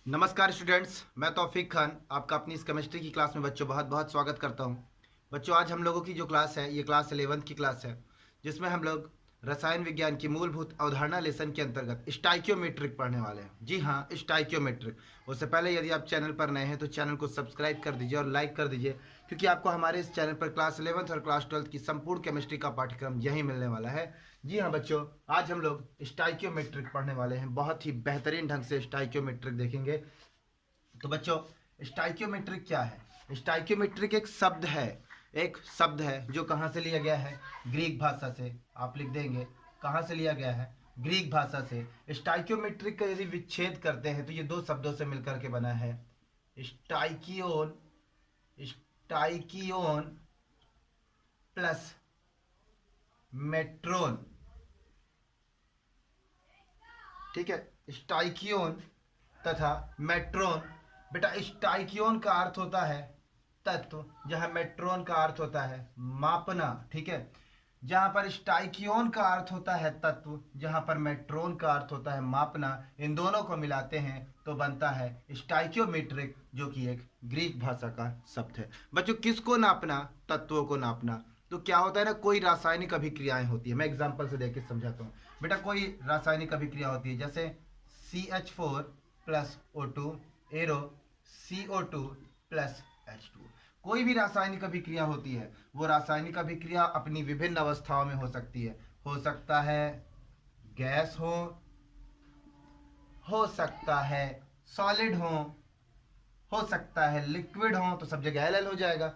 नमस्कार स्टूडेंट्स, मैं तौफीक खान आपका अपनी इस केमिस्ट्री की क्लास में बच्चों बहुत बहुत स्वागत करता हूं। बच्चों, आज हम लोगों की जो क्लास है ये क्लास 11th की क्लास है, जिसमें हम लोग रसायन विज्ञान की मूलभूत अवधारणा लेसन के अंतर्गत स्टाइक्योमेट्रिक पढ़ने वाले हैं। जी हाँ, स्टाइक्योमेट्रिक। उससे पहले यदि आप चैनल पर नए हैं तो चैनल को सब्सक्राइब कर दीजिए और लाइक कर दीजिए, क्योंकि आपको हमारे इस चैनल पर क्लास 11th और क्लास 12th की संपूर्ण केमिस्ट्री का पाठ्यक्रम यही मिलने वाला है। जी हाँ बच्चों, आज हम लोग स्टाइक्योमेट्रिक पढ़ने वाले हैं। बहुत ही बेहतरीन ढंग से स्टाइक्योमेट्रिक देखेंगे। तो बच्चों, स्टाइक्योमेट्रिक क्या है? स्टाइक्योमेट्रिक एक शब्द है जो कहाँ से लिया गया है? ग्रीक भाषा से। आप लिख देंगे कहाँ से लिया गया है? ग्रीक भाषा से। स्टाइक्योमेट्रिक का यदि विच्छेद करते हैं तो ये दो शब्दों से मिलकर के बना है। स्टाइकियोन स्टाइकियोन प्लस मेट्रोन। ठीक है, स्टाइकियोन तथा मेट्रोन। बेटा, स्टाइकियोन का अर्थ होता है तत्व, जहां मेट्रोन का अर्थ होता है मापना। ठीक है, जहां पर स्टाइकियोन का अर्थ होता है तत्व, जहां पर मेट्रोन का अर्थ होता है मापना, इन दोनों को मिलाते हैं तो बनता है स्टाइक्योमेट्रिक, जो कि एक ग्रीक भाषा का शब्द है। बच्चों, किसको नापना? तत्वों को नापना। तो क्या होता है ना, कोई रासायनिक अभिक्रियाएं होती है। मैं एग्जांपल से देख के समझाता हूँ। बेटा, कोई रासायनिक अभिक्रिया होती है, जैसे CH4 plus O2 arrow CO2 plus H2। कोई भी रासायनिक अभिक्रिया होती है, वो रासायनिक अभिक्रिया अपनी विभिन्न अवस्थाओं में हो सकती है। हो सकता है गैस हो सकता है सॉलिड हो सकता है लिक्विड तो सब जगह एल हो जाएगा।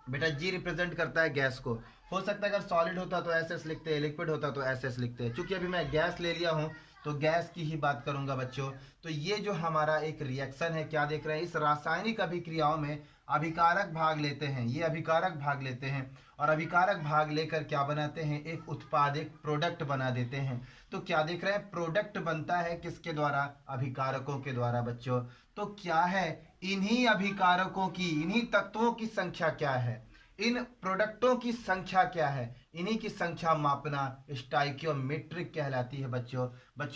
बेटा, जी रिप्रेजेंट करता है गैस को। हो सकता है अगर सॉलिड होता तो SS लिखते हैं, लिक्विड होता तो SS लिखते हैं। चूंकि अभी मैं गैस ले लिया हूं तो गैस की ही बात करूंगा बच्चों। तो ये जो हमारा एक रिएक्शन है, क्या देख रहे हैं, इस रासायनिक अभिक्रियाओं में अभिकारक भाग लेते हैं। ये अभिकारक भाग लेते हैं और अभिकारक भाग लेकर क्या बनाते हैं? एक उत्पाद, एक प्रोडक्ट बना देते हैं। तो क्या देख रहे हैं, प्रोडक्ट बनता है किसके द्वारा? अभिकारकों के द्वारा बच्चों। तो क्या है, इन्हीं अभिकारकों की, इन्हीं तत्वों की संख्या क्या है, इन प्रोडक्टों की संख्या क्या है, इन्हीं की संख्या मापना स्टाइक्योमेट्रिक कहलाती है बच्चों,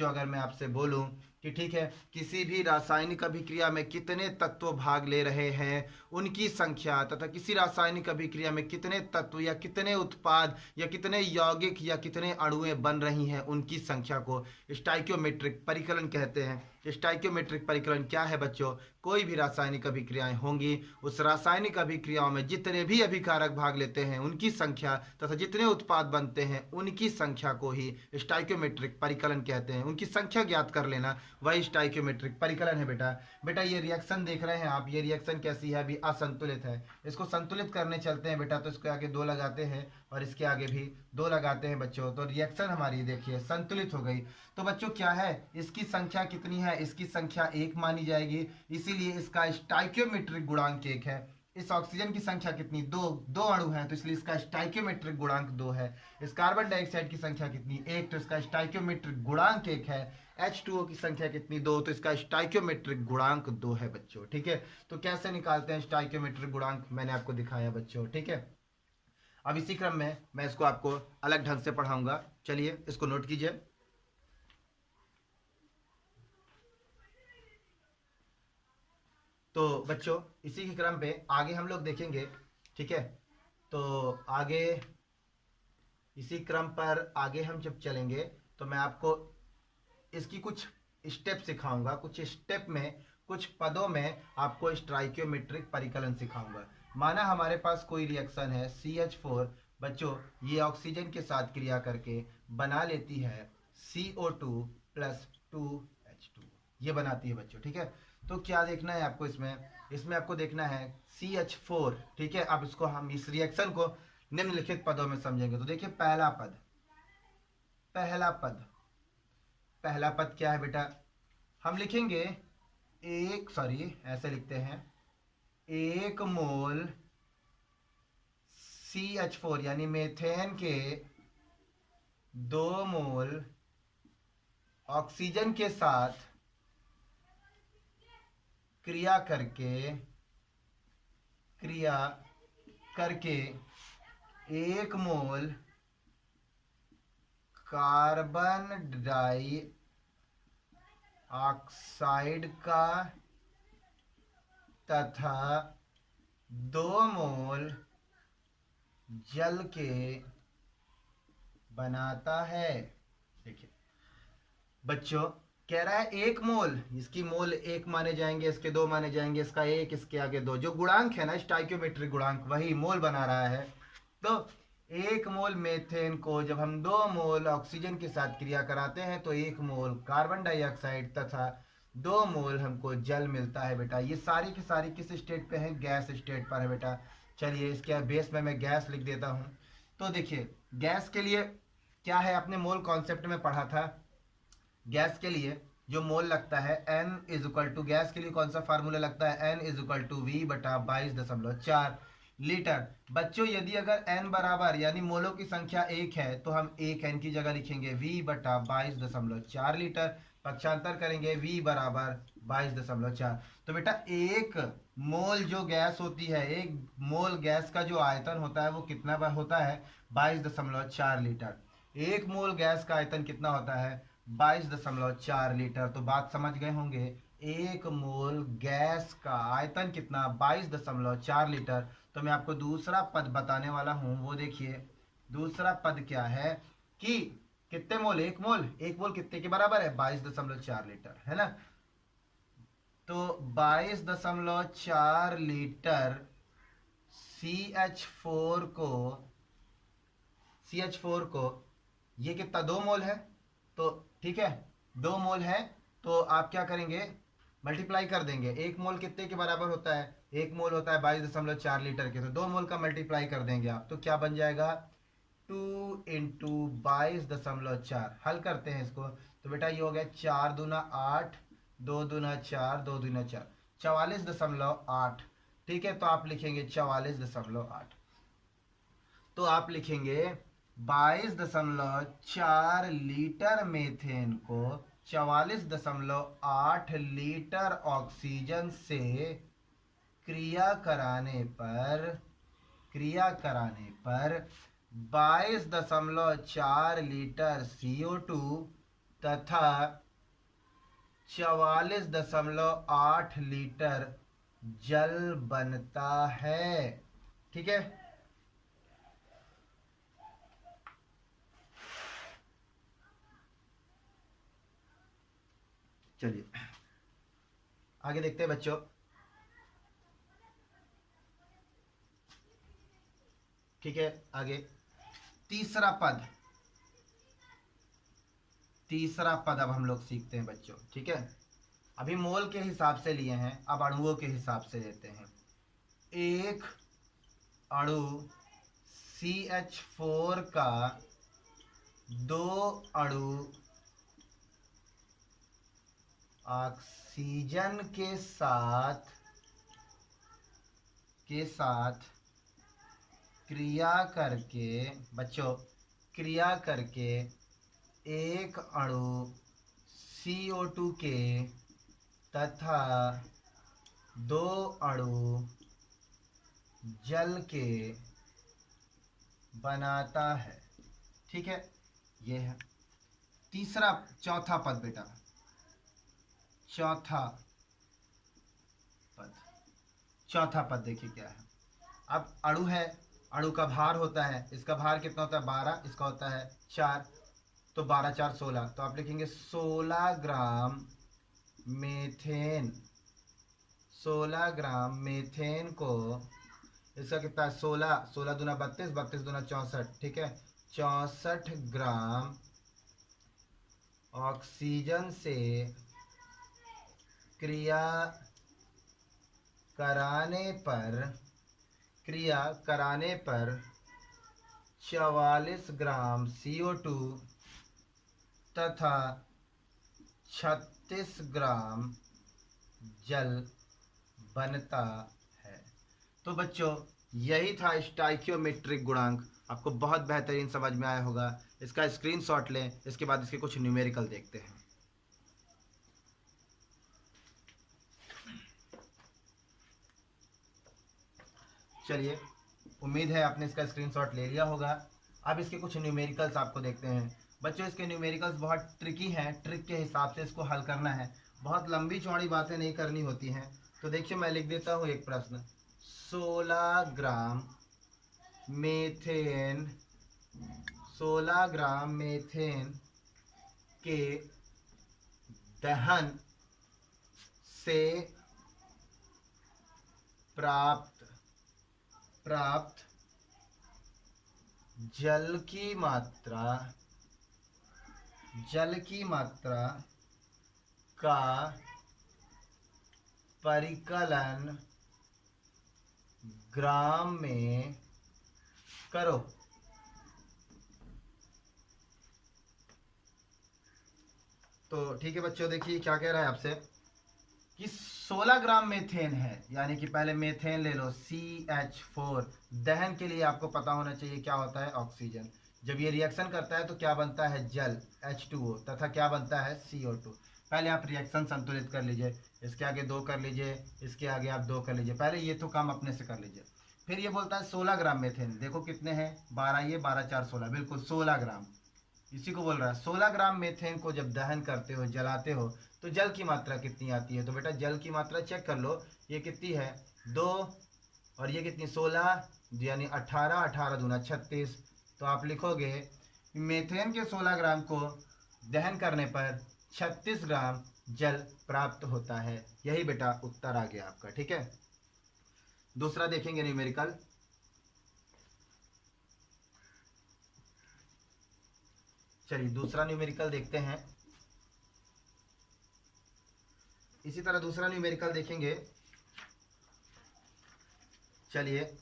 अगर मैं आपसे बोलूं कि ठीक है, किसी भी रासायनिक अभिक्रिया में कितने तत्व भाग ले रहे हैं, उनकी संख्या, तथा किसी रासायनिक अभिक्रिया में कितने तत्व या कितने उत्पाद या कितने यौगिक या कितने अणुएं बन रही हैं, उनकी संख्या को स्टाइक्योमेट्रिक परिकलन कहते हैं। स्टाइक्योमेट्रिक परिकलन क्या है बच्चों? कोई भी रासायनिक अभिक्रियाएं होंगी, उस रासायनिक अभिक्रियाओं में जितने भी अभिकारक भाग लेते हैं उनकी संख्या तथा जितने उत्पाद बनते हैं उनकी संख्या को ही स्टाइक्योमेट्रिक परिकलन कहते हैं। उनकी संख्या ज्ञात कर लेना, वही स्टाइक्योमेट्रिक परिकलन है बेटा। ये रिएक्शन देख रहे हैं आप, ये रिएक्शन कैसी है? अभी असंतुलित है। इसको संतुलित करने चलते हैं बेटा, तो इसके आगे 2 लगाते हैं और इसके आगे भी 2 लगाते हैं बच्चों। तो रिएक्शन हमारी देखिए संतुलित हो गई। तो बच्चों क्या है, इसकी संख्या कितनी है? इसकी संख्या 1 मानी जाएगी, इसीलिए इसका स्टाइक्योमेट्रिक गुणांक 1 है। इस ऑक्सीजन की संख्या कितनी? 2 अणु हैं, तो इसलिए इसका स्टाइक्योमेट्रिक गुणांक 2 है। इस कार्बन डाइऑक्साइड की संख्या कितनी? 1, तो इसका स्टाइक्योमेट्रिक गुणांक 1 है। H2O की संख्या कितनी? 2, तो इसका स्टाइक्योमेट्रिक गुणांक 2 है बच्चों। ठीक है, तो कैसे निकालते हैं स्टाइक्योमेट्रिक गुणांक, मैंने आपको दिखाया बच्चों। ठीक है, अब इसी क्रम में मैं इसको आपको अलग ढंग से पढ़ाऊंगा। चलिए इसको नोट कीजिए। तो बच्चों, इसी के क्रम पे आगे हम लोग देखेंगे। ठीक है, तो आगे इसी क्रम पर आगे हम जब चलेंगे तो मैं आपको इसकी कुछ स्टेप सिखाऊंगा। कुछ स्टेप में, कुछ पदों में आपको स्टाइक्योमेट्रिक परिकलन सिखाऊंगा। माना हमारे पास कोई रिएक्शन है CH4 बच्चों, ये ऑक्सीजन के साथ क्रिया करके बना लेती है CO2 प्लस 2H2, ये बनाती है बच्चों। ठीक है, तो क्या देखना है आपको इसमें आपको देखना है CH4। ठीक है, अब इसको हम इस रिएक्शन को निम्नलिखित पदों में समझेंगे। तो देखिए, पहला पद क्या है बेटा? हम लिखेंगे ऐसे लिखते हैं, 1 मोल CH4 यानी मेथेन के 2 मोल ऑक्सीजन के साथ क्रिया करके 1 मोल कार्बन डाई ऑक्साइड का तथा 2 मोल जल के बनाता है। देखिए बच्चों, कह रहा है 1 मोल, इसकी मोल 1 माने जाएंगे, इसके 2 माने जाएंगे, इसका 1, इसके आगे 2, जो गुणांक है ना स्टाइक्योमेट्रिक गुणांक, वही मोल बना रहा है। तो 1 मोल मेथेन को जब हम 2 मोल ऑक्सीजन के साथ क्रिया कराते हैं तो 1 मोल कार्बन डाइऑक्साइड तथा 2 मोल हमको जल मिलता है बेटा। ये सारी की सारी किस स्टेट पे है? गैस स्टेट पर है बेटा। चलिए इसके बेस में मैं गैस लिख देता हूँ। तो देखिए गैस के लिए क्या है, आपने मोल कॉन्सेप्ट में पढ़ा था। गैस के लिए जो मोल लगता है N is equal to, gas के लिए कौन सा फार्मूला लगता है? N is equal to V बटा 22.4 लीटर। बच्चों यदि अगर N बराबर यानी मोलों की संख्या 1 है तो हम 1 N की जगह लिखेंगे V बटा 22.4 लीटर। पक्षांतर करेंगे V बराबर 22.4। तो बेटा 1 मोल जो गैस होती है, 1 मोल गैस का जो आयतन होता है वो कितना होता है? 22.4 लीटर। 1 मोल गैस का आयतन कितना होता है? 22.4 लीटर। तो बात समझ गए होंगे, 1 मोल गैस का आयतन कितना? 22.4 लीटर। तो मैं आपको दूसरा पद बताने वाला हूं, वो देखिए दूसरा पद क्या है कि कितने मोल? 1 मोल। 1 मोल कितने के बराबर है? 22.4 लीटर, है ना। तो 22.4 लीटर CH4 को, CH4 को ये कितना? 2 मोल है। तो ठीक है 2 मोल है, तो आप क्या करेंगे? मल्टीप्लाई कर देंगे। 1 मोल कितने के बराबर होता है? 1 मोल होता है 22.4 लीटर के, तो 2 मोल का मल्टीप्लाई कर देंगे आप, तो क्या बन जाएगा? 2 इंटू 22.4। हल करते हैं इसको, तो बेटा ये हो गया 4 दूना 8, 2 दूना 4, 2 दूना 4, 44.8। ठीक है, तो आप लिखेंगे 44.8। तो आप लिखेंगे 22.4 लीटर मेथेन को 44.8 लीटर ऑक्सीजन से क्रिया कराने पर 22.4 लीटर CO2 तथा 44.8 लीटर जल बनता है। ठीक है, चलिए आगे देखते हैं बच्चों। ठीक है, आगे तीसरा पद अब हम लोग सीखते हैं बच्चों। ठीक है, अभी मोल के हिसाब से लिए हैं, अब अणुओं के हिसाब से लेते हैं। एक अणु CH4 का 2 अणु ऑक्सीजन के साथ क्रिया करके, बच्चों क्रिया करके एक अणु CO2 के तथा 2 अणु जल के बनाता है। ठीक है, ये है चौथा पद बेटा। चौथा पद देखिए क्या है। अब अणु है, अणु का भार होता है, इसका भार कितना होता है? 12, इसका होता है 4, तो 12 4 16, तो आप लिखेंगे 16 ग्राम मेथेन। 16 ग्राम मेथेन को, इसका कितना है? 16 दूना 32, 32 दूना 64। ठीक है, 64 ग्राम ऑक्सीजन से क्रिया कराने पर 44 ग्राम CO2 तथा 36 ग्राम जल बनता है। तो बच्चों यही था स्टाइकियोमेट्रिक गुणांक। आपको बहुत बेहतरीन समझ में आया होगा। इसका स्क्रीनशॉट लें, इसके बाद इसके कुछ न्यूमेरिकल देखते हैं। चलिए उम्मीद है आपने इसका स्क्रीनशॉट ले लिया होगा। अब इसके कुछ न्यूमेरिकल्स आपको देखते हैं बच्चों। इसके न्यूमेरिकल्स बहुत ट्रिकी हैं, ट्रिक के हिसाब से इसको हल करना है, बहुत लंबी चौड़ी बातें नहीं करनी होती हैं। तो देखिए मैं लिख देता हूँ एक प्रश्न, 16 ग्राम मीथेन 16 ग्राम मीथेन के दहन से प्राप्त जल की मात्रा का परिकलन ग्राम में करो। तो ठीक है बच्चों, देखिए क्या कह रहा है आपसे कि 16 ग्राम मेथेन है, यानी कि पहले मेथेन ले लो CH4। दहन के लिए आपको पता होना चाहिए क्या होता है, ऑक्सीजन। जब ये रिएक्शन करता है तो क्या बनता है, जल H2O, तथा क्या बनता है, CO2। पहले आप रिएक्शन संतुलित कर लीजिए, इसके आगे 2 कर लीजिए, इसके आगे आप 2 कर लीजिए, पहले ये तो काम अपने से कर लीजिए। फिर ये बोलता है 16 ग्राम मेथेन, देखो कितने हैं, 12, ये 12 4 16, बिल्कुल 16 ग्राम, इसी को बोल रहा है। 16 ग्राम मेथेन को जब दहन करते हो, जलाते हो, तो जल की मात्रा कितनी आती है। तो बेटा जल की मात्रा चेक कर लो, ये कितनी है, 2, और ये कितनी 16, यानी 18, 18 दूना 36। तो आप लिखोगे मेथेन के 16 ग्राम को दहन करने पर 36 ग्राम जल प्राप्त होता है। यही बेटा उत्तर आ गया आपका, ठीक है। दूसरा देखेंगे न्यूमेरिकल, चलिए दूसरा न्यूमेरिकल देखते हैं। इसी तरह दूसरा न्यूमेरिकल देखेंगे। चलिए,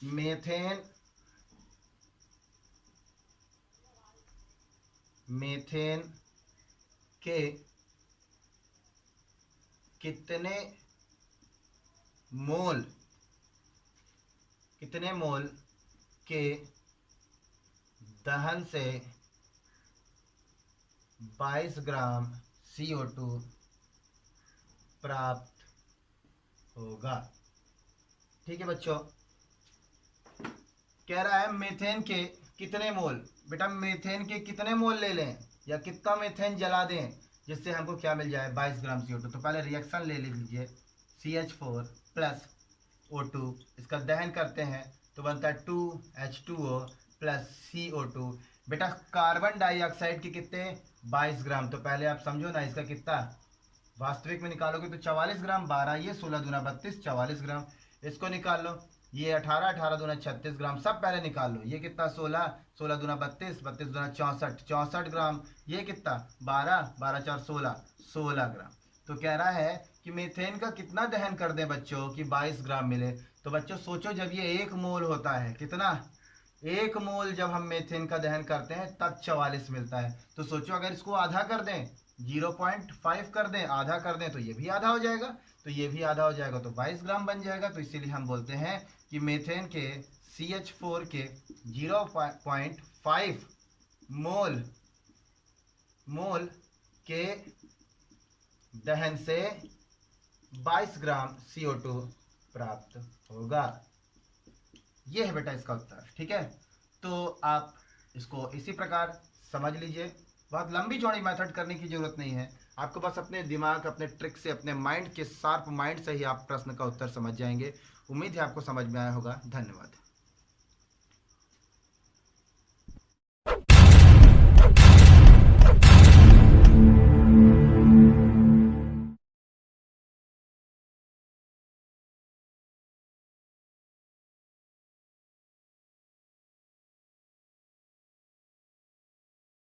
मेथेन के कितने मोल के दहन से 22 ग्राम CO2 प्राप्त होगा। ठीक है बच्चों, कह रहा है मेथेन के कितने मोल। बेटा मेथेन के कितने मोल ले लें या कितना मेथेन जला दें जिससे हमको क्या मिल जाए, 22 ग्राम CO2। तो पहले रिएक्शन ले लीजिए, CH4 प्लस O2, इसका दहन करते हैं तो बनता है 2H2O प्लस CO2। बेटा कार्बन डाइऑक्साइड के कितने, 22 ग्राम। तो पहले आप समझो ना, इसका कितना वास्तविक में निकालोगे तो 44 ग्राम, 12 ये 16 दूना 32, 44 ग्राम। इसको निकाल लो, ये 18, 18 दूना 36 ग्राम, सब पहले निकाल लो। ये कितना 16, 16 दूना 32, 32 दूना 64, 64 ग्राम। ये कितना 12, 12 4 16, 16 ग्राम। तो कह रहा है कि मीथेन का कितना दहन कर दें बच्चों कि 22 ग्राम मिले। तो बच्चों सोचो, जब ये 1 मोल होता है, कितना, 1 मोल जब हम मीथेन का दहन करते हैं तब 44 मिलता है। तो सोचो अगर इसको आधा कर दें, 0.5 कर दें, आधा कर दें, तो ये भी आधा हो जाएगा, तो ये भी आधा हो जाएगा, तो 22 ग्राम बन जाएगा। तो इसीलिए हम बोलते हैं कि मीथेन के CH4 के 0.5 मोल के दहन से 22 ग्राम CO2 प्राप्त होगा। ये है बेटा इसका उत्तर, ठीक है। तो आप इसको इसी प्रकार समझ लीजिए, बहुत लंबी चौड़ी मेथड करने की जरूरत नहीं है। आपको बस अपने दिमाग, अपने ट्रिक से, अपने माइंड के शार्प माइंड से ही आप प्रश्न का उत्तर समझ जाएंगे। उम्मीद है आपको समझ में आया होगा। धन्यवाद।